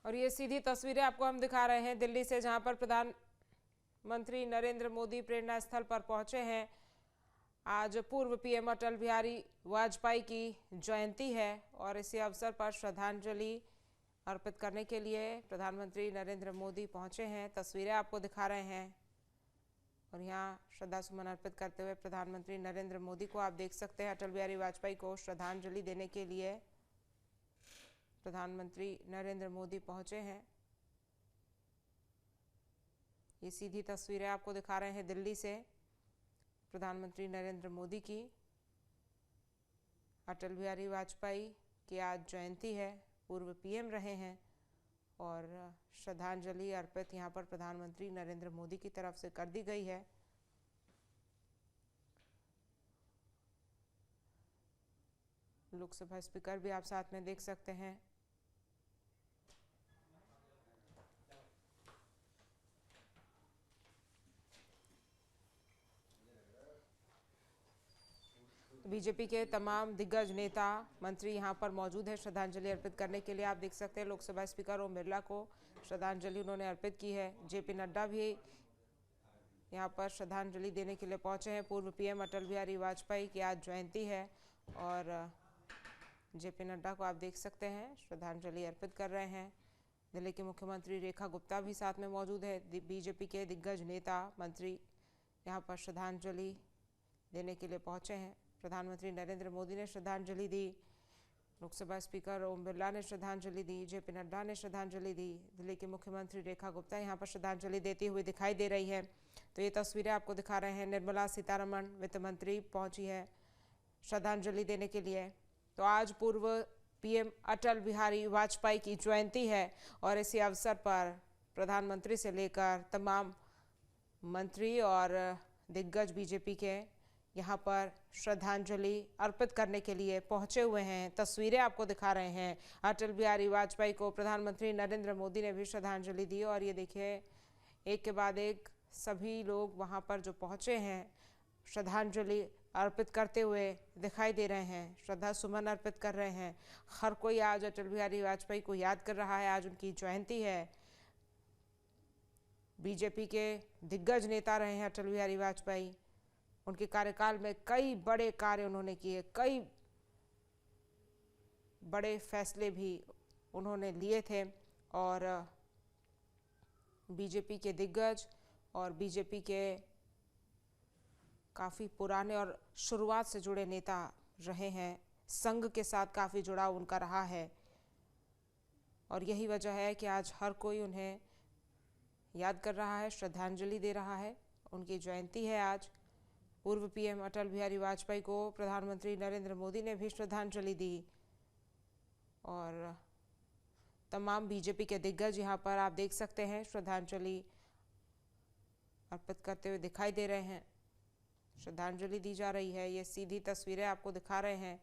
और ये सीधी तस्वीरें आपको हम दिखा रहे हैं दिल्ली से, जहां पर प्रधानमंत्री नरेंद्र मोदी प्रेरणा स्थल पर पहुंचे हैं। आज पूर्व पीएम अटल बिहारी वाजपेयी की जयंती है और इसी अवसर पर श्रद्धांजलि अर्पित करने के लिए प्रधानमंत्री नरेंद्र मोदी पहुंचे हैं। तस्वीरें आपको दिखा रहे हैं और यहाँ श्रद्धा सुमन अर्पित करते हुए प्रधानमंत्री नरेंद्र मोदी को आप देख सकते हैं। अटल बिहारी वाजपेयी को श्रद्धांजलि देने के लिए प्रधानमंत्री नरेंद्र मोदी पहुंचे हैं। ये सीधी तस्वीरें आपको दिखा रहे हैं दिल्ली से, प्रधानमंत्री नरेंद्र मोदी की। अटल बिहारी वाजपेयी की आज जयंती है, पूर्व पीएम रहे हैं और श्रद्धांजलि अर्पित यहां पर प्रधानमंत्री नरेंद्र मोदी की तरफ से कर दी गई है। लोकसभा स्पीकर भी आप साथ में देख सकते हैं। बीजेपी के तमाम दिग्गज नेता मंत्री यहां पर मौजूद है श्रद्धांजलि अर्पित करने के लिए। आप देख सकते हैं लोकसभा स्पीकर ओम बिरला को श्रद्धांजलि उन्होंने अर्पित की है। जेपी नड्डा भी यहां पर श्रद्धांजलि देने के लिए पहुंचे हैं। पूर्व पीएम अटल बिहारी वाजपेयी की आज जयंती है और जेपी नड्डा को आप देख सकते हैं श्रद्धांजलि अर्पित कर रहे हैं। दिल्ली की मुख्यमंत्री रेखा गुप्ता भी साथ में मौजूद है। बीजेपी के दिग्गज नेता मंत्री यहाँ पर श्रद्धांजलि देने के लिए पहुंचे हैं। प्रधानमंत्री नरेंद्र मोदी ने श्रद्धांजलि दी, लोकसभा स्पीकर ओम बिरला ने श्रद्धांजलि दी, जेपी नड्डा ने श्रद्धांजलि दी। दिल्ली की मुख्यमंत्री रेखा गुप्ता यहाँ पर श्रद्धांजलि देती हुई दिखाई दे रही है। तो ये तस्वीरें आपको दिखा रहे हैं। निर्मला सीतारमण वित्त मंत्री पहुंची है श्रद्धांजलि देने के लिए। तो आज पूर्व पीएम अटल बिहारी वाजपेयी की जयंती है और इसी अवसर पर प्रधानमंत्री से लेकर तमाम मंत्री और दिग्गज बीजेपी के यहाँ पर श्रद्धांजलि अर्पित करने के लिए पहुंचे हुए हैं। तस्वीरें आपको दिखा रहे हैं। अटल बिहारी वाजपेयी को प्रधानमंत्री नरेंद्र मोदी ने भी श्रद्धांजलि दी और ये देखिए एक के बाद एक सभी लोग वहाँ पर जो पहुँचे हैं श्रद्धांजलि अर्पित करते हुए दिखाई दे रहे हैं, श्रद्धा सुमन अर्पित कर रहे हैं। हर कोई आज अटल बिहारी वाजपेयी को याद कर रहा है। आज उनकी जयंती है। बीजेपी के दिग्गज नेता रहे हैं अटल बिहारी वाजपेयी। उनके कार्यकाल में कई बड़े कार्य उन्होंने किए, कई बड़े फैसले भी उन्होंने लिए थे और बीजेपी के दिग्गज और बीजेपी के काफ़ी पुराने और शुरुआत से जुड़े नेता रहे हैं। संघ के साथ काफ़ी जुड़ाव उनका रहा है और यही वजह है कि आज हर कोई उन्हें याद कर रहा है, श्रद्धांजलि दे रहा है। उनकी जयंती है आज। पूर्व पीएम अटल बिहारी वाजपेयी को प्रधानमंत्री नरेंद्र मोदी ने भी श्रद्धांजलि दी और तमाम बीजेपी के दिग्गज यहाँ पर आप देख सकते हैं श्रद्धांजलि अर्पित करते हुए दिखाई दे रहे हैं। श्रद्धांजलि दी जा रही है। ये सीधी तस्वीरें आपको दिखा रहे हैं।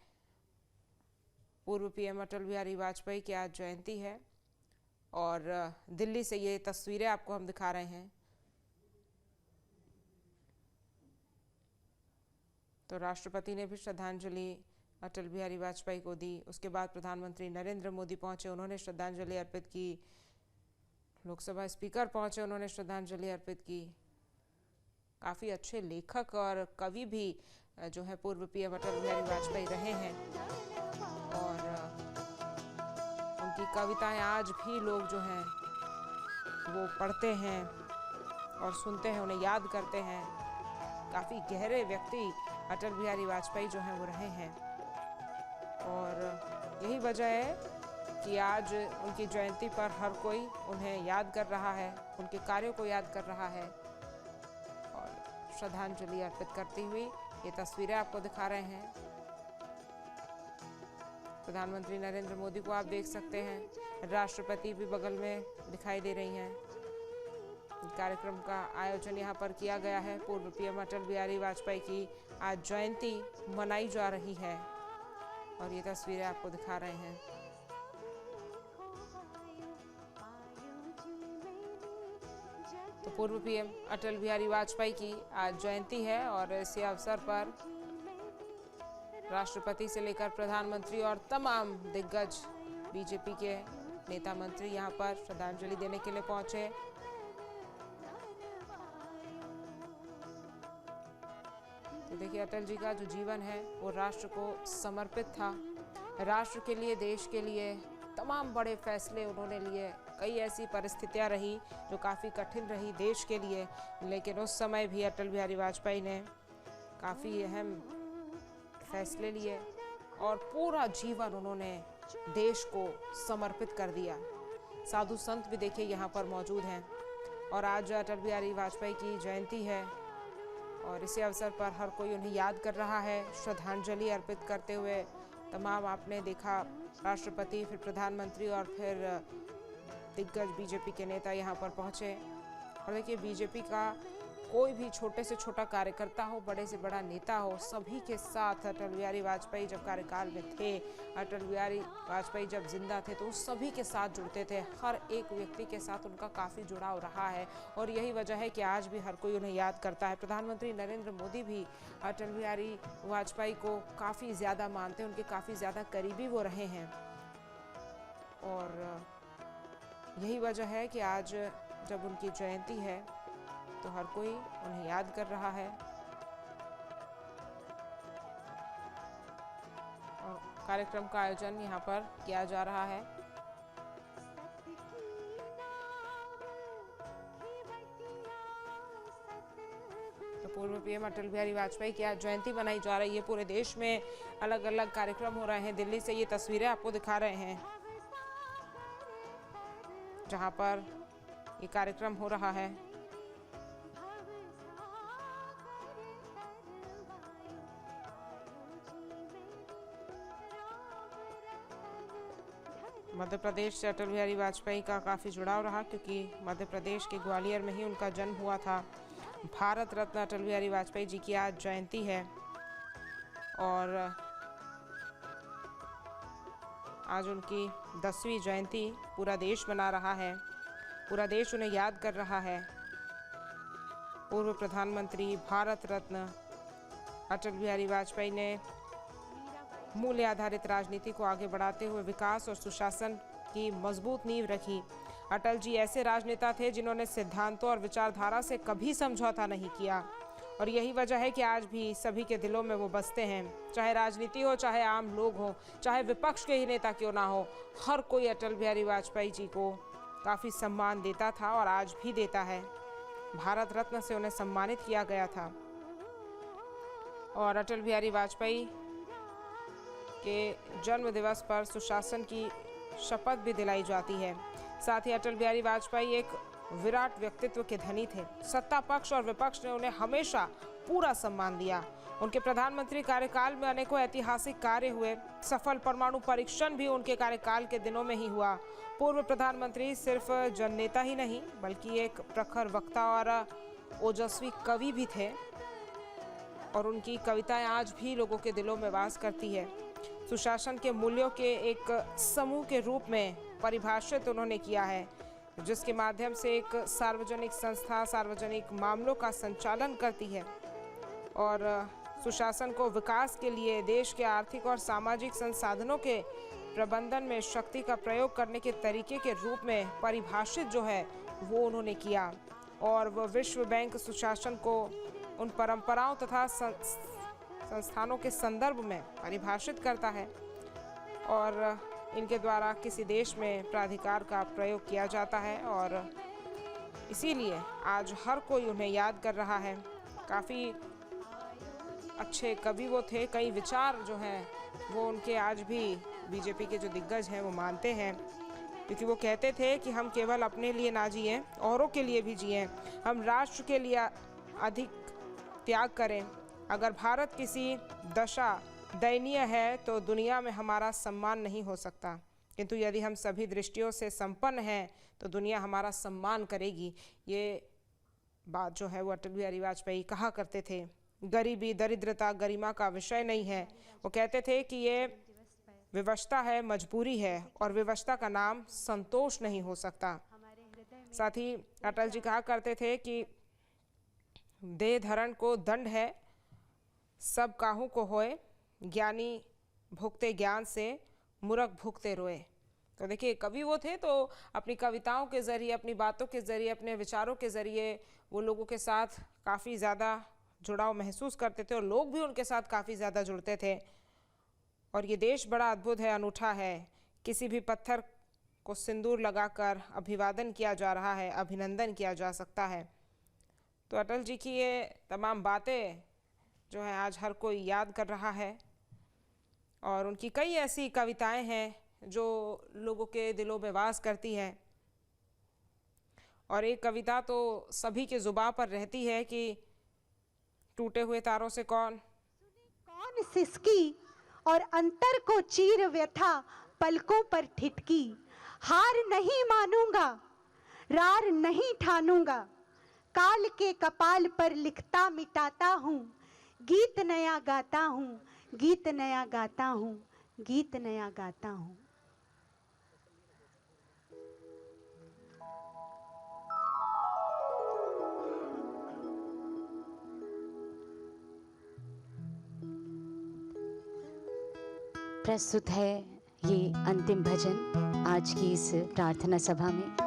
पूर्व पीएम अटल बिहारी वाजपेयी की आज जयंती है और दिल्ली से ये तस्वीरें आपको हम दिखा रहे हैं। तो राष्ट्रपति ने भी श्रद्धांजलि अटल बिहारी वाजपेयी को दी। उसके बाद प्रधानमंत्री नरेंद्र मोदी पहुंचे, उन्होंने श्रद्धांजलि अर्पित की। लोकसभा स्पीकर पहुंचे, उन्होंने श्रद्धांजलि अर्पित की। काफ़ी अच्छे लेखक और कवि भी जो है पूर्व पीएम अटल बिहारी वाजपेयी रहे हैं और उनकी कविताएं आज भी लोग जो हैं वो पढ़ते हैं और सुनते हैं, उन्हें याद करते हैं। काफ़ी गहरे व्यक्ति अटल बिहारी वाजपेयी जो हैं वो रहे हैं और यही वजह है कि आज उनकी जयंती पर हर कोई उन्हें याद कर रहा है, उनके कार्यों को याद कर रहा है और श्रद्धांजलि अर्पित करती हुई ये तस्वीरें आपको दिखा रहे हैं। प्रधानमंत्री नरेंद्र मोदी को आप देख सकते हैं। राष्ट्रपति भी बगल में दिखाई दे रही हैं। कार्यक्रम का आयोजन यहाँ पर किया गया है। पूर्व पीएम अटल बिहारी वाजपेयी की आज जयंती मनाई जा रही है और ये तस्वीरें आपको दिखा रहे हैं। तो पूर्व पीएम अटल बिहारी वाजपेयी की आज जयंती है और इसी अवसर पर राष्ट्रपति से लेकर प्रधानमंत्री और तमाम दिग्गज बीजेपी के नेता मंत्री यहाँ पर श्रद्धांजलि देने के लिए पहुंचे। तो देखिए, अटल जी का जो जीवन है वो राष्ट्र को समर्पित था। राष्ट्र के लिए, देश के लिए तमाम बड़े फैसले उन्होंने लिए। कई ऐसी परिस्थितियां रही जो काफ़ी कठिन रही देश के लिए, लेकिन उस समय भी अटल बिहारी वाजपेयी ने काफ़ी अहम फैसले लिए और पूरा जीवन उन्होंने देश को समर्पित कर दिया। साधु संत भी देखिए यहाँ पर मौजूद हैं और आज अटल बिहारी वाजपेयी की जयंती है और इसी अवसर पर हर कोई उन्हें याद कर रहा है, श्रद्धांजलि अर्पित करते हुए। तमाम आपने देखा, राष्ट्रपति, फिर प्रधानमंत्री और फिर दिग्गज बीजेपी के नेता यहाँ पर पहुँचे। और देखिए, बीजेपी का कोई भी छोटे से छोटा कार्यकर्ता हो, बड़े से बड़ा नेता हो, सभी के साथ अटल बिहारी वाजपेयी जब कार्यकाल में थे, अटल बिहारी वाजपेयी जब जिंदा थे, तो सभी के साथ जुड़ते थे। हर एक व्यक्ति के साथ उनका काफ़ी जुड़ाव रहा है और यही वजह है कि आज भी हर कोई उन्हें याद करता है। प्रधानमंत्री नरेंद्र मोदी भी अटल बिहारी वाजपेयी को काफ़ी ज़्यादा मानते हैं, उनके काफ़ी ज़्यादा करीबी वो रहे हैं और यही वजह है कि आज जब उनकी जयंती है तो हर कोई उन्हें याद कर रहा है और कार्यक्रम का आयोजन यहाँ पर किया जा रहा है। तो पूर्व पीएम अटल बिहारी वाजपेयी की आज जयंती मनाई जा रही है। पूरे देश में अलग अलग कार्यक्रम हो रहे हैं। दिल्ली से ये तस्वीरें आपको दिखा रहे हैं जहाँ पर ये कार्यक्रम हो रहा है। मध्य प्रदेश से अटल बिहारी वाजपेयी का काफ़ी जुड़ाव रहा क्योंकि मध्य प्रदेश के ग्वालियर में ही उनका जन्म हुआ था। भारत रत्न अटल बिहारी वाजपेयी जी की आज जयंती है और आज उनकी 10वीं जयंती पूरा देश मना रहा है। पूरा देश उन्हें याद कर रहा है। पूर्व प्रधानमंत्री, भारत रत्न अटल बिहारी वाजपेयी ने मूल्य आधारित राजनीति को आगे बढ़ाते हुए विकास और सुशासन की मजबूत नींव रखी। अटल जी ऐसे राजनेता थे जिन्होंने सिद्धांतों और विचारधारा से कभी समझौता नहीं किया और यही वजह है कि आज भी सभी के दिलों में वो बसते हैं। चाहे राजनीति हो, चाहे आम लोग हो, चाहे विपक्ष के ही नेता क्यों ना हो, हर कोई अटल बिहारी वाजपेयी जी को काफ़ी सम्मान देता था और आज भी देता है। भारत रत्न से उन्हें सम्मानित किया गया था और अटल बिहारी वाजपेयी के जन्म दिवस पर सुशासन की शपथ भी दिलाई जाती है। साथ ही अटल बिहारी वाजपेयी एक विराट व्यक्तित्व के धनी थे। सत्ता पक्ष और विपक्ष ने उन्हें हमेशा पूरा सम्मान दिया। उनके प्रधानमंत्री कार्यकाल में अनेकों ऐतिहासिक कार्य हुए। सफल परमाणु परीक्षण भी उनके कार्यकाल के दिनों में ही हुआ। पूर्व प्रधानमंत्री सिर्फ जननेता ही नहीं बल्कि एक प्रखर वक्ता और ओजस्वी कवि भी थे और उनकी कविताएं आज भी लोगों के दिलों में वास करती है। सुशासन के मूल्यों के एक समूह के रूप में परिभाषित उन्होंने किया है, जिसके माध्यम से एक सार्वजनिक संस्था सार्वजनिक मामलों का संचालन करती है और सुशासन को विकास के लिए देश के आर्थिक और सामाजिक संसाधनों के प्रबंधन में शक्ति का प्रयोग करने के तरीके के रूप में परिभाषित जो है वो उन्होंने किया। और वह विश्व बैंक सुशासन को उन परंपराओं तथा संस्थानों के संदर्भ में परिभाषित करता है और इनके द्वारा किसी देश में प्राधिकार का प्रयोग किया जाता है और इसीलिए आज हर कोई उन्हें याद कर रहा है। काफ़ी अच्छे कवि वो थे। कई विचार जो हैं वो उनके आज भी बीजेपी के जो दिग्गज हैं वो मानते हैं, क्योंकि वो कहते थे कि हम केवल अपने लिए ना जिएं, औरों के लिए भी जिएं। हम राष्ट्र के लिए अधिक त्याग करें। अगर भारत किसी दशा दयनीय है तो दुनिया में हमारा सम्मान नहीं हो सकता, किंतु यदि हम सभी दृष्टियों से संपन्न हैं तो दुनिया हमारा सम्मान करेगी। ये बात जो है वो अटल बिहारी वाजपेयी कहा करते थे। गरीबी दरिद्रता गरिमा का विषय नहीं है। वो कहते थे कि ये विवशता है, मजबूरी है और विवशता का नाम संतोष नहीं हो सकता। साथ ही अटल जी कहा करते थे कि देह धरण को दंड है, सब काहू को होए, ज्ञानी भुगते ज्ञान से, मूर्ख भुगते रोए। तो देखिए, कवि वो थे तो अपनी कविताओं के जरिए, अपनी बातों के जरिए, अपने विचारों के जरिए वो लोगों के साथ काफ़ी ज़्यादा जुड़ाव महसूस करते थे और लोग भी उनके साथ काफ़ी ज़्यादा जुड़ते थे। और ये देश बड़ा अद्भुत है, अनूठा है। किसी भी पत्थर को सिंदूर लगाकर अभिवादन किया जा रहा है, अभिनंदन किया जा सकता है। तो अटल जी की ये तमाम बातें जो है आज हर कोई याद कर रहा है और उनकी कई ऐसी कविताएं हैं जो लोगों के दिलों में वास करती हैं। और एक कविता तो सभी के जुबान पर रहती है कि टूटे हुए तारों से कौन सिसकी और अंतर को चीर व्यथा पलकों पर ठिठकी। हार नहीं मानूंगा, रार नहीं ठानूंगा, काल के कपाल पर लिखता मिटाता हूँ, गीत नया गाता हूँ, गीत नया गाता हूँ, गीत नया गाता हूँ। प्रस्तुत है ये अंतिम भजन आज की इस प्रार्थना सभा में।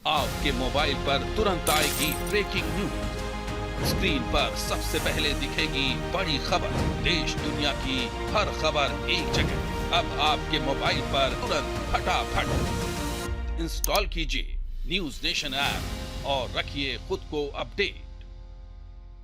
आपके मोबाइल पर तुरंत आएगी ब्रेकिंग न्यूज। स्क्रीन पर सबसे पहले दिखेगी बड़ी खबर। देश दुनिया की हर खबर एक जगह। अब आपके मोबाइल पर तुरंत फटाफट इंस्टॉल कीजिए न्यूज नेशन ऐप और रखिए खुद को अपडेट।